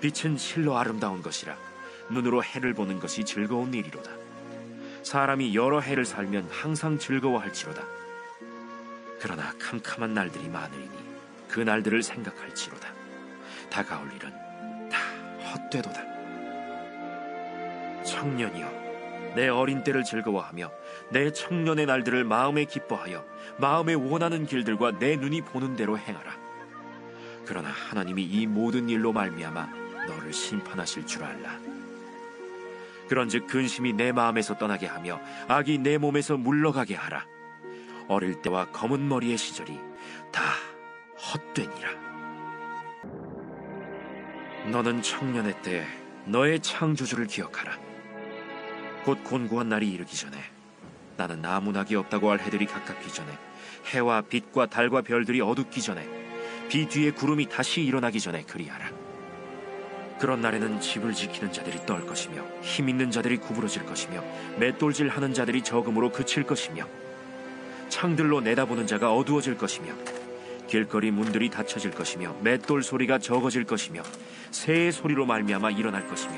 빛은 실로 아름다운 것이라 눈으로 해를 보는 것이 즐거운 일이로다. 사람이 여러 해를 살면 항상 즐거워할지로다. 그러나 캄캄한 날들이 많으리니 그 날들을 생각할지로다. 다가올 일은 다 헛되도다. 청년이여, 내 어린 때를 즐거워하며 내 청년의 날들을 마음에 기뻐하여 마음에 원하는 길들과 내 눈이 보는 대로 행하라. 그러나 하나님이 이 모든 일로 말미암아 너를 심판하실 줄 알라. 그런즉 근심이 내 마음에서 떠나게 하며 악이 내 몸에서 물러가게 하라. 어릴 때와 검은 머리의 시절이 다 헛되니라. 너는 청년의 때 너의 창조주를 기억하라. 곧 곤고한 날이 이르기 전에, 나는 나무나기 없다고 할 해들이 가깝기 전에, 해와 빛과 달과 별들이 어둡기 전에, 비 뒤에 구름이 다시 일어나기 전에 그리하라. 그런 날에는 집을 지키는 자들이 떨 것이며 힘 있는 자들이 구부러질 것이며 맷돌질하는 자들이 적음으로 그칠 것이며 창들로 내다보는 자가 어두워질 것이며 길거리 문들이 닫혀질 것이며 맷돌 소리가 적어질 것이며 새의 소리로 말미암아 일어날 것이며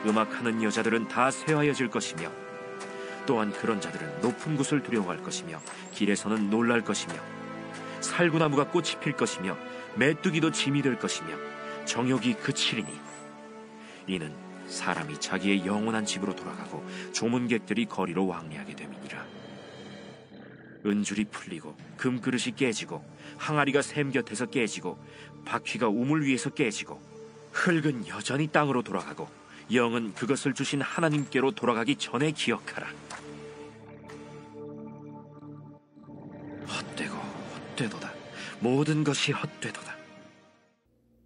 음악하는 여자들은 다 쇠하여질 것이며 또한 그런 자들은 높은 곳을 두려워할 것이며 길에서는 놀랄 것이며 살구나무가 꽃이 필 것이며 메뚜기도 짐이 될 것이며 정욕이 그치리니 이는 사람이 자기의 영원한 집으로 돌아가고 조문객들이 거리로 왕래하게 됨이니라. 은줄이 풀리고 금그릇이 깨지고 항아리가 샘 곁에서 깨지고 바퀴가 우물 위에서 깨지고 흙은 여전히 땅으로 돌아가고 영은 그것을 주신 하나님께로 돌아가기 전에 기억하라. 헛되고 헛되도다. 모든 것이 헛되도다.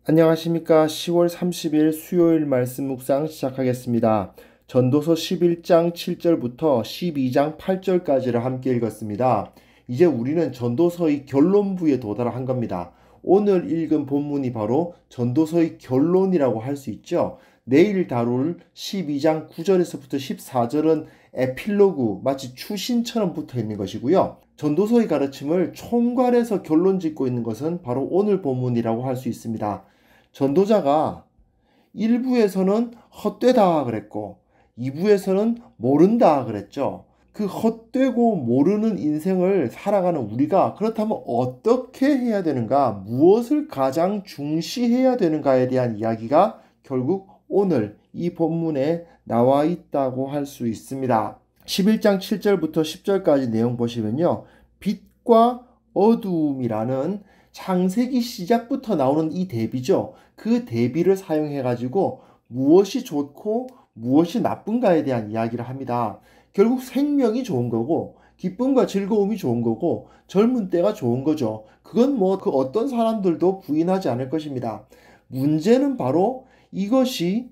안녕하십니까. 10월 30일 수요일 말씀 묵상 시작하겠습니다. 전도서 11장 7절부터 12장 8절까지를 함께 읽었습니다. 이제 우리는 전도서의 결론부에 도달한 겁니다. 오늘 읽은 본문이 바로 전도서의 결론이라고 할 수 있죠. 내일 다룰 12장 9절에서부터 14절은 에필로그, 마치 추신처럼 붙어 있는 것이고요. 전도서의 가르침을 총괄해서 결론 짓고 있는 것은 바로 오늘 본문이라고 할 수 있습니다. 전도자가 1부에서는 헛되다 그랬고 2부에서는 모른다 그랬죠. 그 헛되고 모르는 인생을 살아가는 우리가 그렇다면 어떻게 해야 되는가, 무엇을 가장 중시해야 되는가에 대한 이야기가 결국 오늘 이 본문에 나와 있다고 할 수 있습니다. 11장 7절부터 10절까지 내용 보시면요. 빛과 어두움이라는 창세기 시작부터 나오는 이 대비죠. 그 대비를 사용해가지고 무엇이 좋고 무엇이 나쁜가에 대한 이야기를 합니다. 결국 생명이 좋은 거고 기쁨과 즐거움이 좋은 거고 젊은 때가 좋은 거죠. 그건 뭐 그 어떤 사람들도 부인하지 않을 것입니다. 문제는 바로 이것이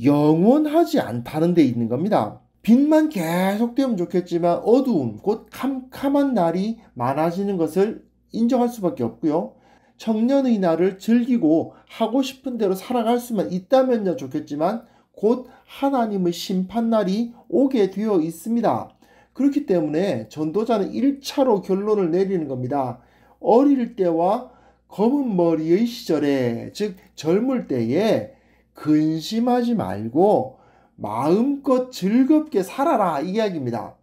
영원하지 않다는 데 있는 겁니다. 빛만 계속되면 좋겠지만 어두움, 곧 캄캄한 날이 많아지는 것을 인정할 수밖에 없고요. 청년의 날을 즐기고 하고 싶은 대로 살아갈 수만 있다면야 좋겠지만 곧 하나님의 심판날이 오게 되어 있습니다. 그렇기 때문에 전도자는 1차로 결론을 내리는 겁니다. 어릴 때와 검은 머리의 시절에, 즉 젊을 때에 근심하지 말고 마음껏 즐겁게 살아라, 이 이야기입니다.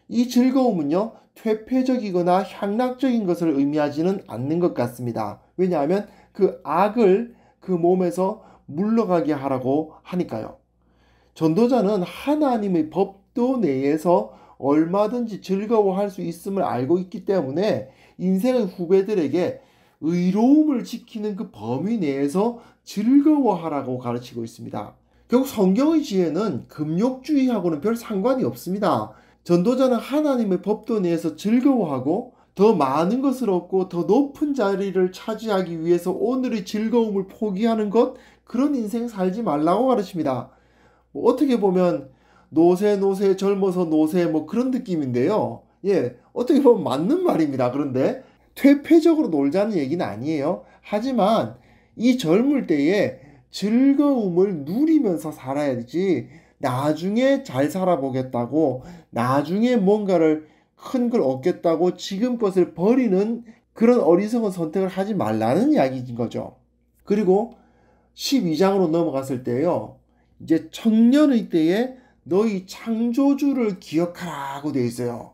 이 즐거움은요, 퇴폐적이거나 향락적인 것을 의미하지는 않는 것 같습니다. 왜냐하면 그 악을 그 몸에서 물러가게 하라고 하니까요. 전도자는 하나님의 법도 내에서 얼마든지 즐거워할 수 있음을 알고 있기 때문에 인생의 후배들에게 의로움을 지키는 그 범위 내에서 즐거워하라고 가르치고 있습니다. 결국 성경의 지혜는 금욕주의하고는 별 상관이 없습니다. 전도자는 하나님의 법도 내에서 즐거워하고 더 많은 것을 얻고 더 높은 자리를 차지하기 위해서 오늘의 즐거움을 포기하는 것, 그런 인생 살지 말라고 가르칩니다. 어떻게 보면 노세 젊어서 노세 그런 느낌인데요. 어떻게 보면 맞는 말입니다. 그런데 퇴폐적으로 놀자는 얘기는 아니에요. 하지만 이 젊을 때에 즐거움을 누리면서 살아야지 나중에 잘 살아보겠다고, 나중에 뭔가를 큰 걸 얻겠다고 지금 것을 버리는 그런 어리석은 선택을 하지 말라는 이야기인 거죠. 그리고 12장으로 넘어갔을 때요. 이제 청년의 때에 너희 창조주를 기억하라고 되어 있어요.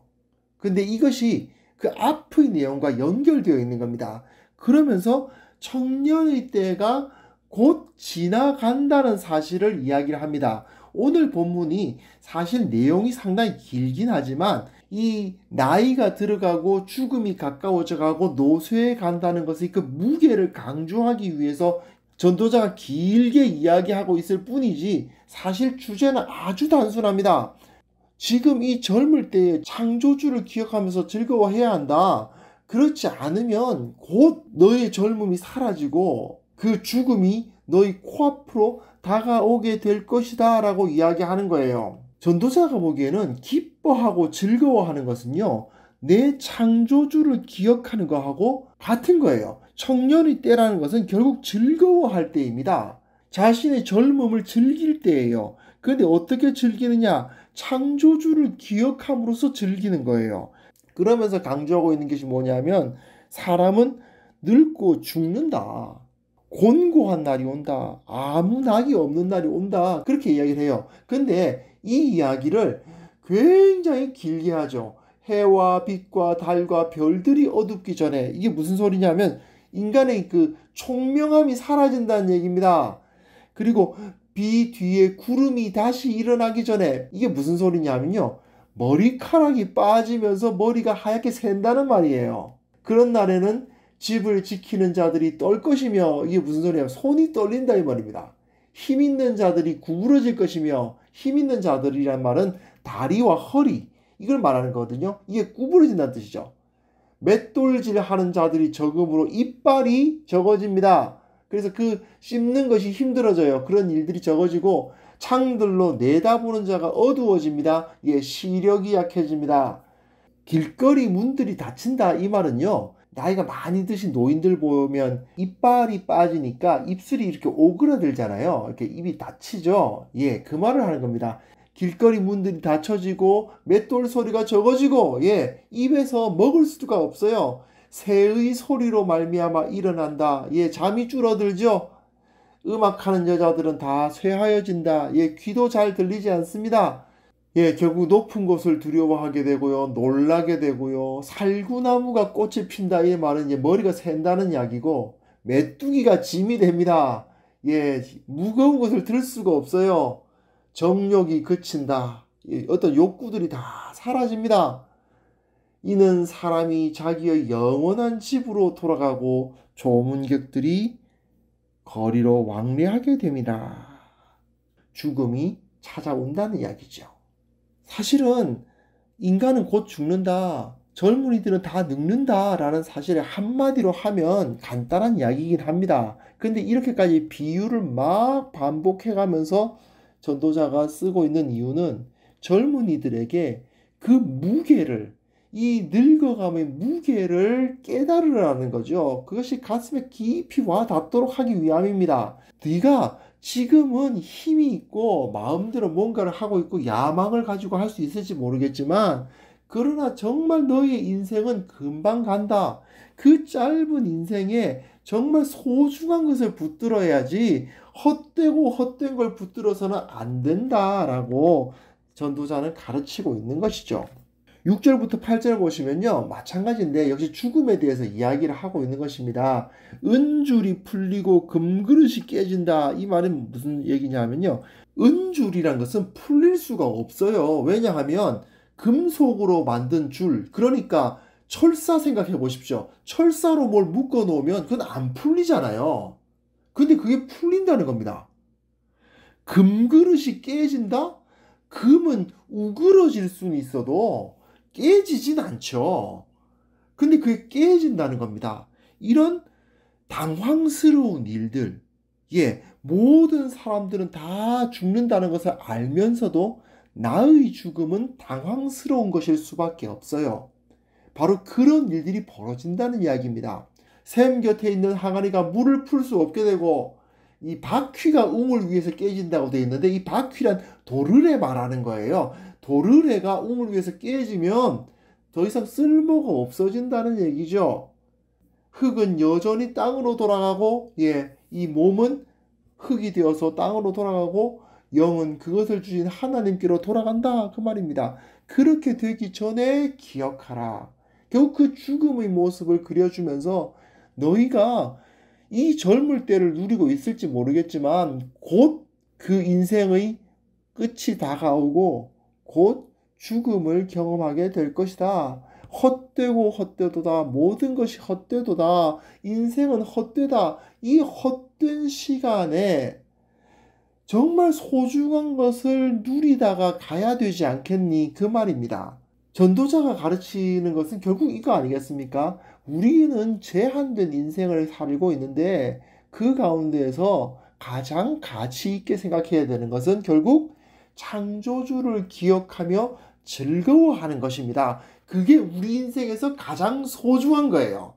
근데 이것이 그 앞의 내용과 연결되어 있는 겁니다. 그러면서 청년의 때가 곧 지나간다는 사실을 이야기를 합니다. 오늘 본문이 사실 내용이 상당히 길긴 하지만 이 나이가 들어가고 죽음이 가까워져 가고 노쇠해 간다는 것의 그 무게를 강조하기 위해서 전도자가 길게 이야기하고 있을 뿐이지 사실 주제는 아주 단순합니다. 지금 이 젊을 때에 창조주를 기억하면서 즐거워해야 한다. 그렇지 않으면 곧 너의 젊음이 사라지고 그 죽음이 너희 코앞으로 다가오게 될 것이다 라고 이야기하는 거예요. 전도자가 보기에는 기뻐하고 즐거워하는 것은요, 내 창조주를 기억하는 것하고 같은 거예요. 청년의 때라는 것은 결국 즐거워할 때입니다. 자신의 젊음을 즐길 때예요. 그런데 어떻게 즐기느냐? 창조주를 기억함으로써 즐기는 거예요. 그러면서 강조하고 있는 것이 뭐냐면 사람은 늙고 죽는다. 곤고한 날이 온다. 아무 낙이 없는 날이 온다. 그렇게 이야기를 해요. 근데 이 이야기를 굉장히 길게 하죠. 해와 빛과 달과 별들이 어둡기 전에 이게 무슨 소리냐면 인간의 그 총명함이 사라진다는 얘기입니다. 그리고 비 뒤에 구름이 다시 일어나기 전에 이게 무슨 소리냐면요. 머리카락이 빠지면서 머리가 하얗게 샌다는 말이에요. 그런 날에는 집을 지키는 자들이 떨 것이며 이게 무슨 소리냐면 손이 떨린다 이 말입니다. 힘 있는 자들이 구부러질 것이며 힘 있는 자들이란 말은 다리와 허리 이걸 말하는 거거든요. 이게 구부러진다는 뜻이죠. 맷돌질 하는 자들이 적음으로 이빨이 적어집니다. 그래서 그 씹는 것이 힘들어져요. 그런 일들이 적어지고 창들로 내다보는 자가 어두워집니다. 예, 시력이 약해집니다. 길거리 문들이 닫힌다 이 말은요. 나이가 많이 드신 노인들 보면 이빨이 빠지니까 입술이 이렇게 오그라들잖아요. 이렇게 입이 닫히죠. 예, 그 말을 하는 겁니다. 길거리 문들이 닫혀지고 맷돌 소리가 적어지고 예, 입에서 먹을 수가 없어요. 새의 소리로 말미암아 일어난다. 예, 잠이 줄어들죠. 음악하는 여자들은 다 쇠하여진다. 예, 귀도 잘 들리지 않습니다. 예, 결국 높은 곳을 두려워하게 되고요. 놀라게 되고요. 살구나무가 꽃이 핀다. 이 말은 이제 머리가 샌다는 이야기고 메뚜기가 짐이 됩니다. 예, 무거운 것을 들 수가 없어요. 정욕이 그친다. 예, 어떤 욕구들이 다 사라집니다. 이는 사람이 자기의 영원한 집으로 돌아가고 조문객들이 거리로 왕래하게 됩니다. 죽음이 찾아온다는 이야기죠. 사실은 인간은 곧 죽는다. 젊은이들은 다 늙는다 라는 사실을 한마디로 하면 간단한 이야기이긴 합니다. 근데 이렇게까지 비유를 막 반복해가면서 전도자가 쓰고 있는 이유는 젊은이들에게 그 무게를 이 늙어감의 무게를 깨달으라는 거죠. 그것이 가슴에 깊이 와 닿도록 하기 위함입니다. 네가 지금은 힘이 있고 마음대로 뭔가를 하고 있고 야망을 가지고 할 수 있을지 모르겠지만 그러나 정말 너의 인생은 금방 간다. 그 짧은 인생에 정말 소중한 것을 붙들어야지 헛되고 헛된 걸 붙들어서는 안 된다라고 전도자는 가르치고 있는 것이죠. 6절부터 8절 보시면요. 마찬가지인데 역시 죽음에 대해서 이야기를 하고 있는 것입니다. 은줄이 풀리고 금그릇이 깨진다. 이 말은 무슨 얘기냐면요. 은줄이란 것은 풀릴 수가 없어요. 왜냐하면 금속으로 만든 줄, 그러니까 철사 생각해 보십시오. 철사로 뭘 묶어 놓으면 그건 안 풀리잖아요. 근데 그게 풀린다는 겁니다. 금그릇이 깨진다? 금은 우그러질 수는 있어도 깨지진 않죠. 근데 그게 깨진다는 겁니다. 이런 당황스러운 일들, 예, 모든 사람들은 다 죽는다는 것을 알면서도 나의 죽음은 당황스러운 것일 수밖에 없어요. 바로 그런 일들이 벌어진다는 이야기입니다. 샘 곁에 있는 항아리가 물을 풀 수 없게 되고 이 바퀴가 웅을 위해서 깨진다고 되어 있는데 이 바퀴란 도르래 말하는 거예요. 도르래가 웅을 위해서 깨지면 더 이상 쓸모가 없어진다는 얘기죠. 흙은 여전히 땅으로 돌아가고 예, 이 몸은 흙이 되어서 땅으로 돌아가고 영은 그것을 주신 하나님께로 돌아간다 그 말입니다. 그렇게 되기 전에 기억하라. 결국 그 죽음의 모습을 그려주면서 너희가 이 젊을 때를 누리고 있을지 모르겠지만 곧 그 인생의 끝이 다가오고 곧 죽음을 경험하게 될 것이다. 헛되고 헛되도다. 모든 것이 헛되도다. 인생은 헛되다. 이 헛된 시간에 정말 소중한 것을 누리다가 가야 되지 않겠니? 그 말입니다. 전도자가 가르치는 것은 결국 이거 아니겠습니까? 우리는 제한된 인생을 살고 있는데 그 가운데에서 가장 가치 있게 생각해야 되는 것은 결국 창조주를 기억하며 즐거워하는 것입니다. 그게 우리 인생에서 가장 소중한 거예요.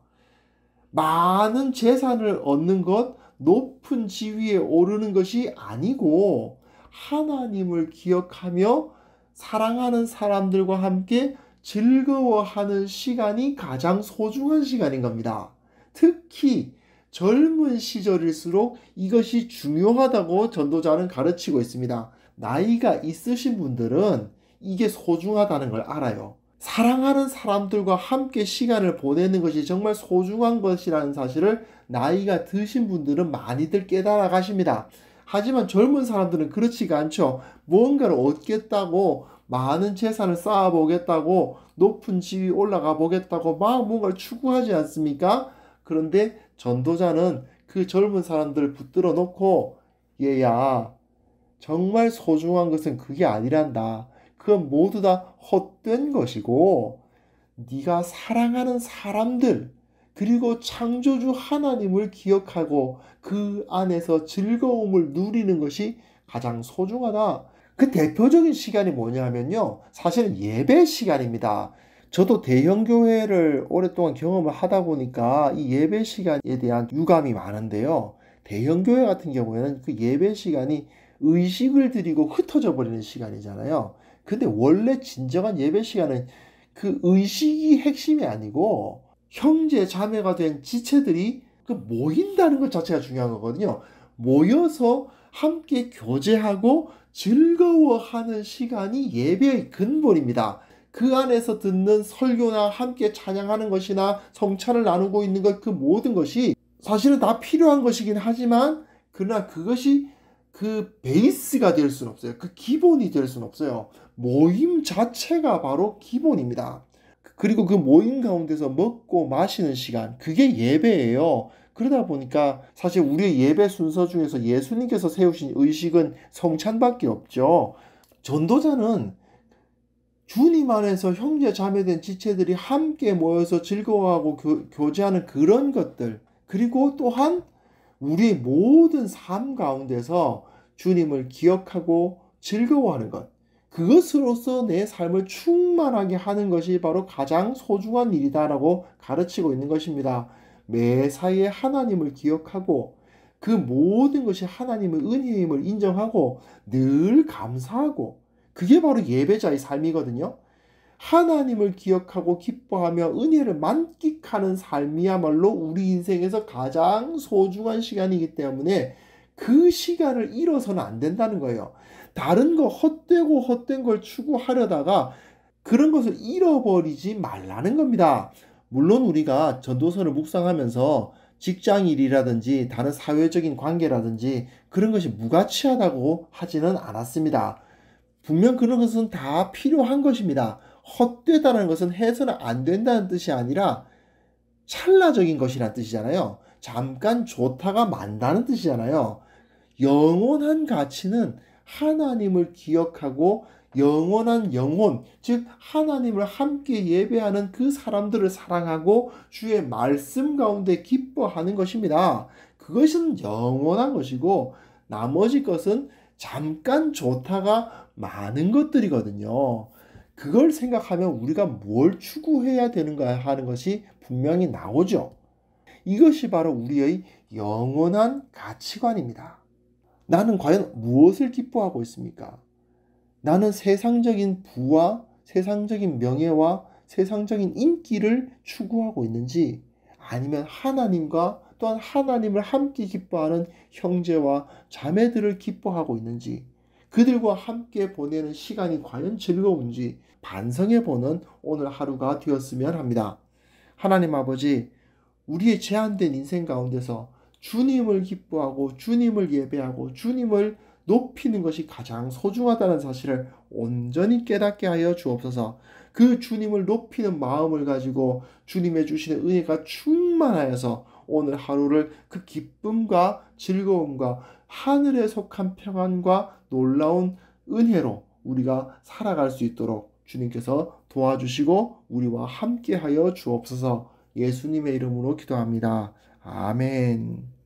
많은 재산을 얻는 것, 높은 지위에 오르는 것이 아니고 하나님을 기억하며 사랑하는 사람들과 함께 즐거워하는 시간이 가장 소중한 시간인 겁니다. 특히 젊은 시절일수록 이것이 중요하다고 전도자는 가르치고 있습니다. 나이가 있으신 분들은 이게 소중하다는 걸 알아요. 사랑하는 사람들과 함께 시간을 보내는 것이 정말 소중한 것이라는 사실을 나이가 드신 분들은 많이들 깨달아 가십니다. 하지만 젊은 사람들은 그렇지가 않죠. 무언가를 얻겠다고 많은 재산을 쌓아 보겠다고 높은 지위 올라가 보겠다고 막 뭔가를 추구하지 않습니까? 그런데 전도자는 그 젊은 사람들을 붙들어 놓고 얘야 정말 소중한 것은 그게 아니란다. 그건 모두 다 헛된 것이고 네가 사랑하는 사람들 그리고 창조주 하나님을 기억하고 그 안에서 즐거움을 누리는 것이 가장 소중하다. 그 대표적인 시간이 뭐냐면요. 사실은 예배 시간입니다. 저도 대형교회를 오랫동안 경험을 하다 보니까 이 예배 시간에 대한 유감이 많은데요. 대형교회 같은 경우에는 그 예배 시간이 의식을 드리고 흩어져 버리는 시간이잖아요. 근데 원래 진정한 예배 시간은 그 의식이 핵심이 아니고 형제 자매가 된 지체들이 그 모인다는 것 자체가 중요한 거거든요. 모여서 함께 교제하고 즐거워하는 시간이 예배의 근본입니다. 그 안에서 듣는 설교나 함께 찬양하는 것이나 성찬을 나누고 있는 것 그 모든 것이 사실은 다 필요한 것이긴 하지만 그러나 그것이 그 베이스가 될 수는 없어요. 그 기본이 될 수는 없어요. 모임 자체가 바로 기본입니다. 그리고 그 모임 가운데서 먹고 마시는 시간, 그게 예배예요. 그러다 보니까 사실 우리의 예배 순서 중에서 예수님께서 세우신 의식은 성찬밖에 없죠. 전도자는 주님 안에서 형제 자매된 지체들이 함께 모여서 즐거워하고 교제하는 그런 것들, 그리고 또한 우리의 모든 삶 가운데서 주님을 기억하고 즐거워하는 것, 그것으로서 내 삶을 충만하게 하는 것이 바로 가장 소중한 일이다라고 가르치고 있는 것입니다. 매사에 하나님을 기억하고 그 모든 것이 하나님의 은혜임을 인정하고 늘 감사하고 그게 바로 예배자의 삶이거든요. 하나님을 기억하고 기뻐하며 은혜를 만끽하는 삶이야말로 우리 인생에서 가장 소중한 시간이기 때문에 그 시간을 잃어서는 안 된다는 거예요. 다른 거 헛되고 헛된 걸 추구하려다가 그런 것을 잃어버리지 말라는 겁니다. 물론 우리가 전도서를 묵상하면서 직장 일이라든지 다른 사회적인 관계라든지 그런 것이 무가치하다고 하지는 않았습니다. 분명 그런 것은 다 필요한 것입니다. 헛되다는 것은 해서는 안 된다는 뜻이 아니라 찰나적인 것이라는 뜻이잖아요. 잠깐 좋다가 만다는 뜻이잖아요. 영원한 가치는 하나님을 기억하고 영원한 영혼, 즉 하나님을 함께 예배하는 그 사람들을 사랑하고 주의 말씀 가운데 기뻐하는 것입니다. 그것은 영원한 것이고 나머지 것은 잠깐 좋다가 많은 것들이거든요. 그걸 생각하면 우리가 뭘 추구해야 되는가 하는 것이 분명히 나오죠. 이것이 바로 우리의 영원한 가치관입니다. 나는 과연 무엇을 기뻐하고 있습니까? 나는 세상적인 부와 세상적인 명예와 세상적인 인기를 추구하고 있는지 아니면 하나님과 또한 하나님을 함께 기뻐하는 형제와 자매들을 기뻐하고 있는지, 그들과 함께 보내는 시간이 과연 즐거운지 반성해보는 오늘 하루가 되었으면 합니다. 하나님 아버지, 우리의 제한된 인생 가운데서 주님을 기뻐하고 주님을 예배하고 주님을 높이는 것이 가장 소중하다는 사실을 온전히 깨닫게 하여 주옵소서. 그 주님을 높이는 마음을 가지고 주님의 주시는 은혜가 충만하여서 오늘 하루를 그 기쁨과 즐거움과 하늘에 속한 평안과 놀라운 은혜로 우리가 살아갈 수 있도록 주님께서 도와주시고 우리와 함께하여 주옵소서. 예수님의 이름으로 기도합니다. 아멘.